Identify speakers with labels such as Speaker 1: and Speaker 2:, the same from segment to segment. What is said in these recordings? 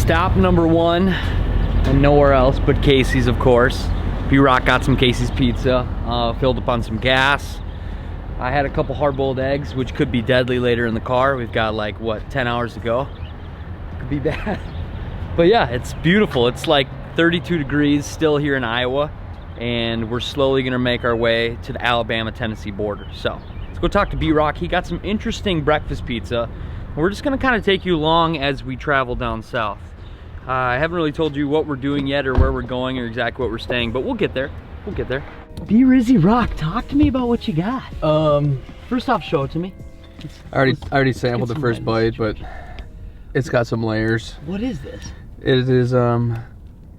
Speaker 1: Stop number 1, and nowhere else but Casey's, of course. B-Rock got some Casey's pizza, filled up on some gas. I had a couple hard-boiled eggs, which could be deadly later in the car. We've got like, what, 10 hours to go? Could be bad. But yeah, it's beautiful. It's like 32 degrees still here in Iowa, and we're slowly gonna make our way to the Alabama-Tennessee border. So let's go talk to B-Rock. He got some interesting breakfast pizza. We're just gonna kind of take you along as we travel down south. I haven't really told you what we're doing yet or where we're going or exactly what we're staying, but we'll get there. We'll get there. B-Rizzy Rock, talk to me about what you got. First off, show it to me.
Speaker 2: I already sampled the first bite, but it's got some layers.
Speaker 1: What is this?
Speaker 2: It is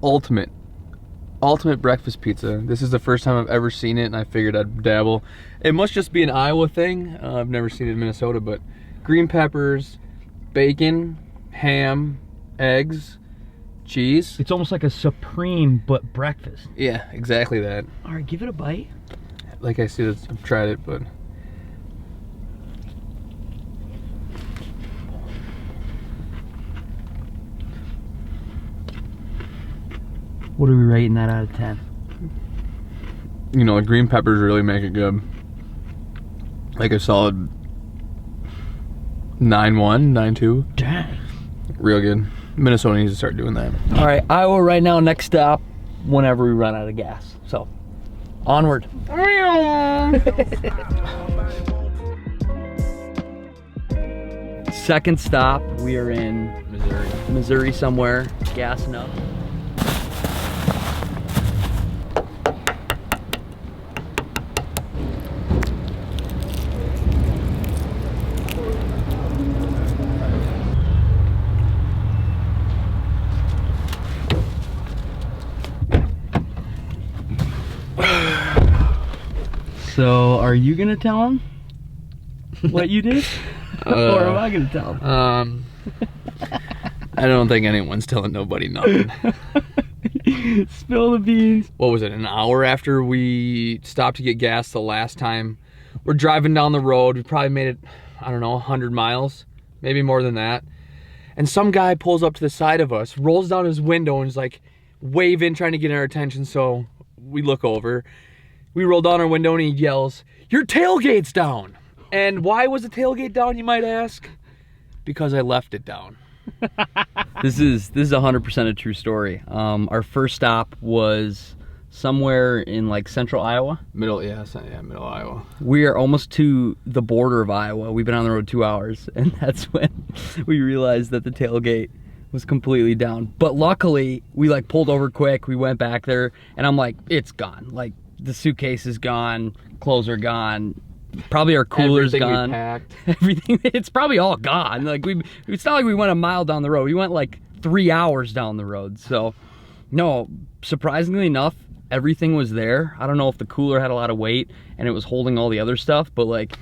Speaker 2: ultimate breakfast pizza. This is the first time I've ever seen it, and I figured I'd dabble. It must just be an Iowa thing. I've never seen it in Minnesota, but green peppers, bacon, ham, eggs, cheese.
Speaker 1: It's almost like a Supreme, but breakfast.
Speaker 2: Yeah, exactly that.
Speaker 1: All right, give it a bite.
Speaker 2: Like I said, I've tried it, but
Speaker 1: what are we rating that out of 10?
Speaker 2: you know, the green peppers really make it good. Like a solid 9.1, 9.2.
Speaker 1: Dang.
Speaker 2: Real good. Minnesota needs to start doing that.
Speaker 1: All right, Iowa right now, next stop, whenever we run out of gas. So, onward. Second stop, we are in Missouri somewhere, gassing up. So, are you gonna tell him what you did? Or am I gonna tell him?
Speaker 2: I don't think anyone's telling nobody nothing.
Speaker 1: Spill the beans.
Speaker 2: What was it, an hour after we stopped to get gas the last time? We're driving down the road. We probably made it, I don't know, 100 miles, maybe more than that. And some guy pulls up to the side of us, rolls down his window and is like waving, trying to get our attention. So we look over. We roll down our window and he yells, "Your tailgate's down." And why was the tailgate down, you might ask? Because I left it down. This is 100% a true story. Our first stop was somewhere in like central Iowa. Middle Iowa. We are almost to the border of Iowa. We've been on the road 2 hours, and that's when we realized that the tailgate was completely down. But luckily, we like pulled over quick. We went back there, and I'm like, it's gone. Like, the suitcase is gone, clothes are gone, probably our cooler's gone. Everything, it's probably all gone. Like it's not like we went a mile down the road. We went like 3 hours down the road. So, no, surprisingly enough, everything was there. I don't know if the cooler had a lot of weight and it was holding all the other stuff, but like,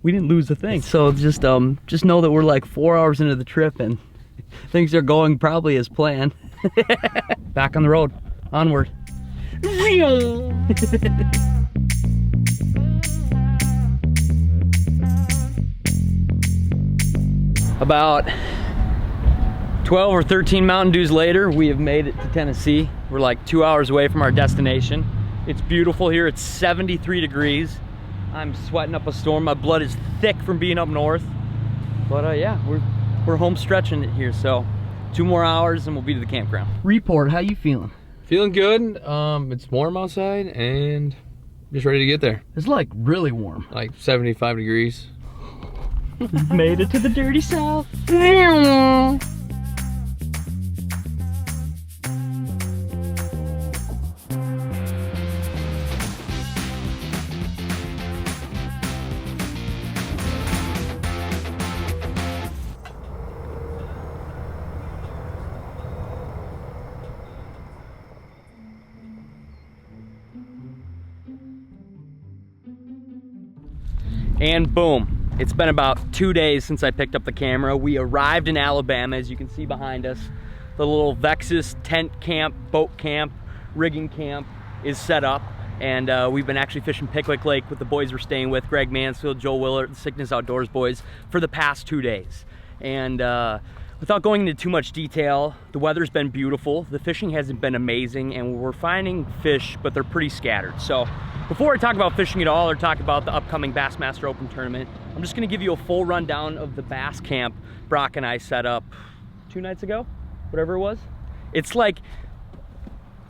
Speaker 2: we didn't lose a thing. So just know that we're like 4 hours into the trip and things are going probably as planned. Back on the road, onward. About 12 or 13 Mountain Dews later, we have made it to Tennessee. We're like 2 hours away from our destination. It's beautiful here. It's 73 degrees. I'm sweating up a storm. My blood is thick from being up north. But yeah, we're home stretching it here. So 2 more hours and we'll be to the campground. Report, how you feeling? Feeling good. It's warm outside and just ready to get there.
Speaker 1: It's like really warm.
Speaker 2: Like 75 degrees.
Speaker 1: Made it to the dirty south. And boom, it's been about 2 days since I picked up the camera. We arrived in Alabama, as you can see behind us. The little Vexus tent camp, boat camp, rigging camp is set up. And we've been actually fishing Pickwick Lake with the boys we're staying with, Greg Mansfield, Joel Willard, the Sickness Outdoors boys, for the past 2 days. And without going into too much detail, the weather's been beautiful, the fishing hasn't been amazing, and we're finding fish, but they're pretty scattered. So before I talk about fishing at all or talk about the upcoming Bassmaster Open tournament, I'm just gonna give you a full rundown of the bass camp Brok and I set up 2 nights ago, whatever it was. It's like,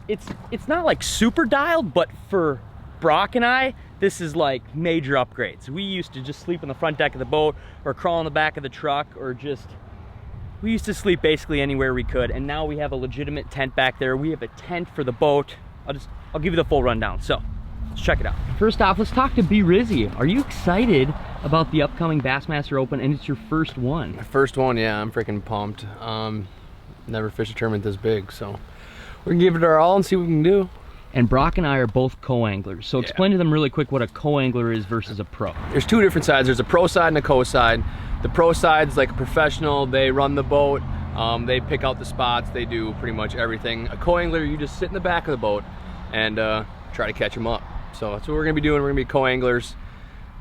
Speaker 1: it's not like super dialed, but for Brok and I, this is like major upgrades. We used to just sleep on the front deck of the boat or crawl in the back of the truck, or we used to sleep basically anywhere we could, and now we have a legitimate tent back there. We have a tent for the boat. I'll give you the full rundown, so let's check it out. First off, let's talk to B Rizzy. Are you excited about the upcoming Bassmaster Open, and it's your first one?
Speaker 3: My first one, yeah, I'm freaking pumped. Never fished a tournament this big, so we're gonna give it our all and see what we can do.
Speaker 1: And Brok and I are both co-anglers, so explain to them really quick what a co-angler is versus a pro.
Speaker 3: There's 2 different sides. There's a pro side and a co side. The pro side's like a professional. They run the boat, they pick out the spots, they do pretty much everything. A co-angler, you just sit in the back of the boat and try to catch them up. So that's what we're gonna be doing. We're gonna be co-anglers.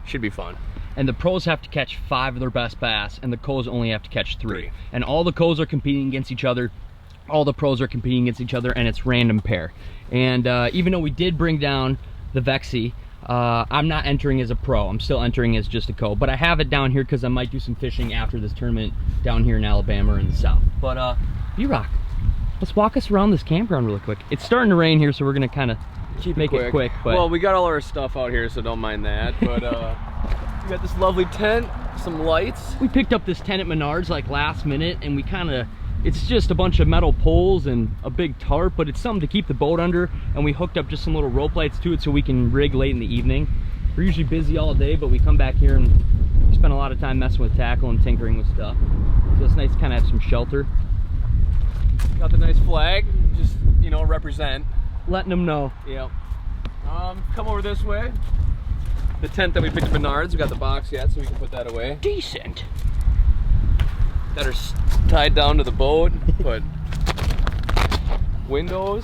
Speaker 3: Should be fun.
Speaker 1: And the pros have to catch 5 of their best bass, and the co's only have to catch 3. And all the co's are competing against each other. All the pros are competing against each other, and it's random pair. And even though we did bring down the Vexy, I'm not entering as a pro. I'm still entering as just a co. But I have it down here because I might do some fishing after this tournament down here in Alabama or in the South. But B-Rock, let's walk us around this campground really quick. It's starting to rain here, so we're gonna kind of make it quick. But
Speaker 3: well, we got all our stuff out here, so don't mind that. But we got this lovely tent, some lights.
Speaker 1: We picked up this tent at Menards like last minute, and it's just a bunch of metal poles and a big tarp, but it's something to keep the boat under, and we hooked up just some little rope lights to it so we can rig late in the evening. We're usually busy all day, but we come back here and we spend a lot of time messing with tackle and tinkering with stuff. So it's nice to kind of have some shelter.
Speaker 3: Got the nice flag, just, you know, represent.
Speaker 1: Letting them know.
Speaker 3: Yep. Come over this way. The tent that we picked up at Menards, we got the box yet, so we can put that away.
Speaker 1: Decent.
Speaker 3: That are tied down to the boat, but windows,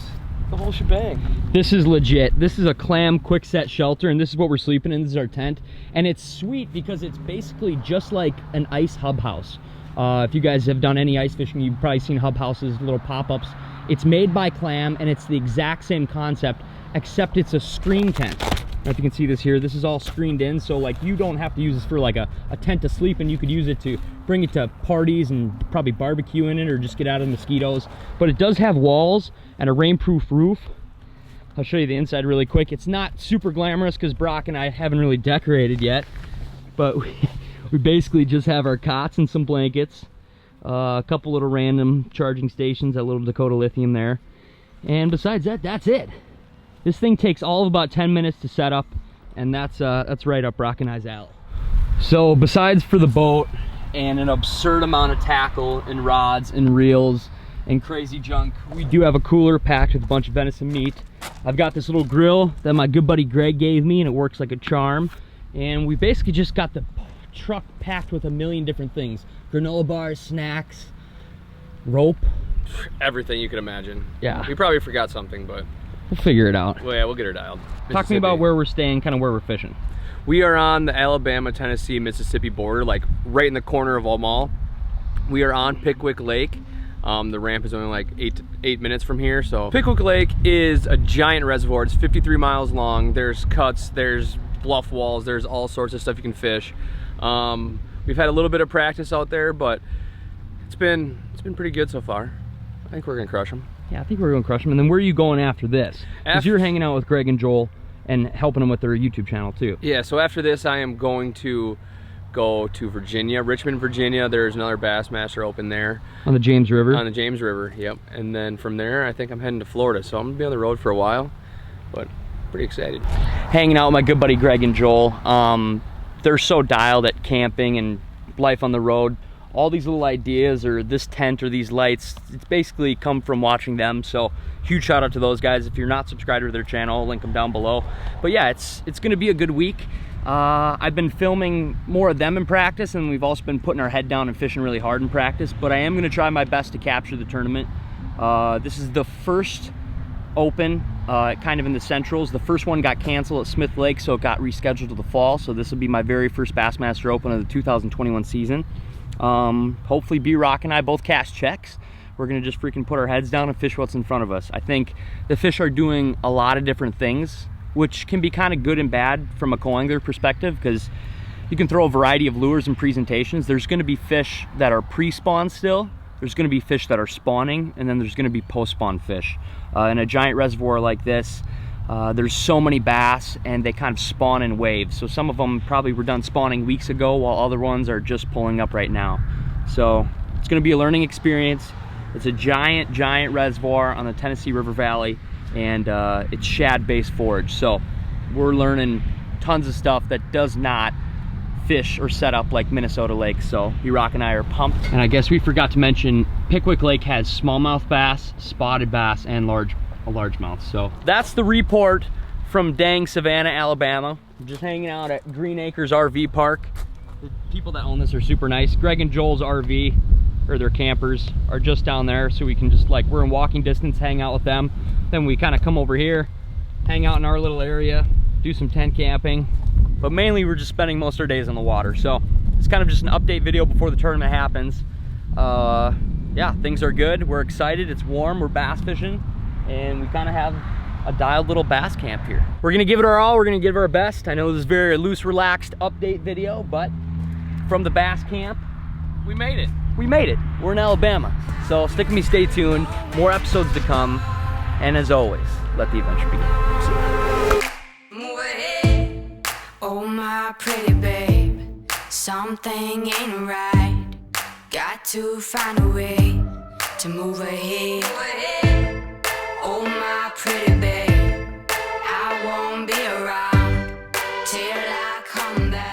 Speaker 3: the whole shebang.
Speaker 1: This is legit. This is a clam quick set shelter, and this is what we're sleeping in. This is our tent, and it's sweet because it's basically just like an ice hub house. If you guys have done any ice fishing, you've probably seen hub houses, little pop-ups. It's made by Clam, and it's the exact same concept, except it's a screen tent. If you can see this here, this is all screened in, so like you don't have to use this for like a tent to sleep in. You could use it to bring it to parties and probably barbecue in it, or just get out of mosquitoes. But it does have walls and a rainproof roof. I'll show you the inside really quick. It's not super glamorous because Brok and I haven't really decorated yet, but we basically just have our cots and some blankets, a couple little random charging stations, that little Dakota Lithium there, and besides that, that's it. This thing takes all of about 10 minutes to set up, and that's right up Brok and I's alley. So besides for the boat and an absurd amount of tackle and rods and reels and crazy junk, we do have a cooler packed with a bunch of venison meat. I've got this little grill that my good buddy Greg gave me, and it works like a charm. And we basically just got the truck packed with a million different things. Granola bars, snacks, rope.
Speaker 3: Everything you could imagine.
Speaker 1: Yeah.
Speaker 3: We probably forgot something, but
Speaker 1: we'll figure it out.
Speaker 3: well, yeah, we'll get her dialed.
Speaker 1: Talk to me about where we're staying, kind of where we're fishing.
Speaker 3: We are on the Alabama, Tennessee, Mississippi border, like right in the corner of them all. We are on Pickwick Lake. The ramp is only like 8 minutes from here. So Pickwick Lake is a giant reservoir. It's 53 miles long. There's cuts, there's bluff walls, there's all sorts of stuff you can fish. We've had a little bit of practice out there, but it's been pretty good so far. I think we're gonna crush them.
Speaker 1: Yeah, I think we're gonna crush them. And then where are you going after this? Because you're hanging out with Greg and Joel and helping them with their YouTube channel too.
Speaker 3: Yeah, so after this I am going to go to Virginia, Richmond, Virginia. There's another Bassmaster Open there.
Speaker 1: On the James River?
Speaker 3: On the James River, yep. And then from there, I think I'm heading to Florida. So I'm gonna be on the road for a while, but pretty excited.
Speaker 1: Hanging out with my good buddy Greg and Joel. They're so dialed at camping and life on the road. All these little ideas, or this tent or these lights, it's basically come from watching them. So huge shout out to those guys. If you're not subscribed to their channel, I'll link them down below. But yeah, it's gonna be a good week. I've been filming more of them in practice, and we've also been putting our head down and fishing really hard in practice, but I am gonna try my best to capture the tournament. This is the first Open, kind of in the Centrals. The first one got canceled at Smith Lake, so it got rescheduled to the fall. So this will be my very first Bassmaster Open of the 2021 season. Hopefully B-Rock and I both cast checks. We're gonna just freaking put our heads down and fish what's in front of us. I think the fish are doing a lot of different things, which can be kind of good and bad from a co-angler perspective, because you can throw a variety of lures and presentations. There's gonna be fish that are pre-spawn still, there's gonna be fish that are spawning, and then there's gonna be post-spawn fish. In a giant reservoir like this, there's so many bass and they kind of spawn in waves. So some of them probably were done spawning weeks ago, while other ones are just pulling up right now. So it's gonna be a learning experience. It's a giant reservoir on the Tennessee River Valley, and it's shad-based forage. So we're learning tons of stuff that does not fish or set up like Minnesota lakes. So B-Rock and I are pumped. And I guess we forgot to mention, Pickwick Lake has smallmouth bass, spotted bass, and largemouth. So that's the report from dang Savannah, Alabama. I'm just hanging out at Green Acres RV Park. The people that own this are super nice. Greg and Joel's RV, or their campers, are just down there, so we can just, like, we're in walking distance, hang out with them. Then we kind of come over here, hang out in our little area, do some tent camping, but mainly we're just spending most of our days on the water. So it's kind of just an update video before the tournament happens. Yeah, things are good, we're excited, it's warm, we're bass fishing, and we kind of have a dialed little bass camp here. We're gonna give it our all, we're gonna give it our best. I know this is a very loose, relaxed update video, but from the bass camp, we made it. We made it. We're in Alabama. So stick with me, stay tuned. More episodes to come. And as always, let the adventure begin.
Speaker 4: Move ahead, oh my pretty babe. Something ain't right. Got to find a way to move ahead. Oh my pretty babe, I won't be around till I come back.